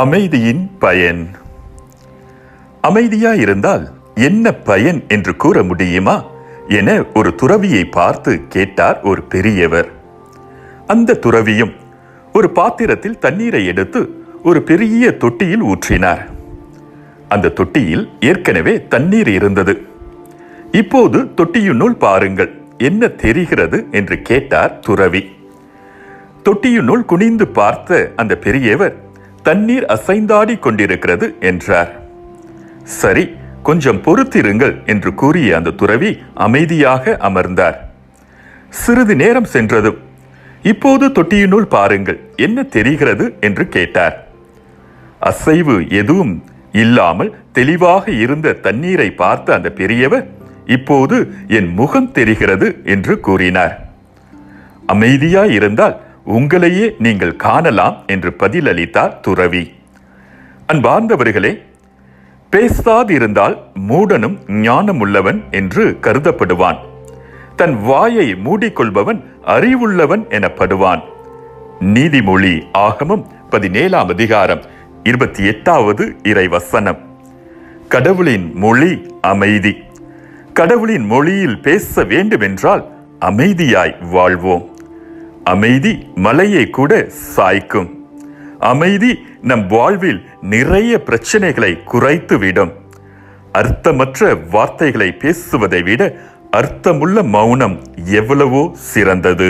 அமைதியின் பயன். அமைதியாயிருந்தால் என்ன பயன் என்று கூற முடியுமா என ஒரு துறவியை பார்த்து கேட்டார் ஒரு பெரியவர். அந்த துறவியும் ஒரு பாத்திரத்தில் தண்ணீரை எடுத்து ஒரு பெரிய தொட்டியில் ஊற்றினார். அந்த தொட்டியில் ஏற்கனவே தண்ணீர் இருந்தது. இப்போது தொட்டியினுள் பாருங்கள், என்ன தெரிகிறது என்று கேட்டார் துறவி. தொட்டியினுள் குனிந்து பார்த்த அந்த பெரியவர், தண்ணீர் அசைந்தாடி கொண்டிருக்கிறது என்றார். சரி, கொஞ்சம் பொறுத்திருங்கள் என்று கூறிய அந்த துறவி அமைதியாக அமர்ந்தார். சிறிது நேரம் சென்றது. இப்போது தொட்டியினுள் பாருங்கள், என்ன தெரிகிறது என்று கேட்டார். அசைவு எதுவும் இல்லாமல் தெளிவாக இருந்த தண்ணீரை பார்த்த அந்த பெரியவர், இப்போது என் முகம் தெரிகிறது என்று கூறினார். அமைதியாய் இருந்தால் உங்களையே நீங்கள் காணலாம் என்று பதிலளித்தார் துறவி. அன்பார்ந்தவர்களே, பேசாதிருந்தால் மூடனும் ஞானமுள்ளவன் என்று கருதப்படுவான். தன் வாயை மூடிக்கொள்பவன் அறிவுள்ளவன் எனப்படுவான். நீதிமொழி ஆகமம் 17ஆம் அதிகாரம் 28வது இறைவசனம். கடவுளின் மொழி அமைதி. கடவுளின் மொழியில் பேச வேண்டுமென்றால் அமைதியாய் வாழ்வோம். அமைதி மலையை கூட சாய்க்கும். அமைதி நம் வாழ்வில் நிறைய பிரச்சனைகளை குறைத்துவிடும். அர்த்தமற்ற வார்த்தைகளை பேசுவதை விட அர்த்தமுள்ள மௌனம் எவ்வளவோ சிறந்தது.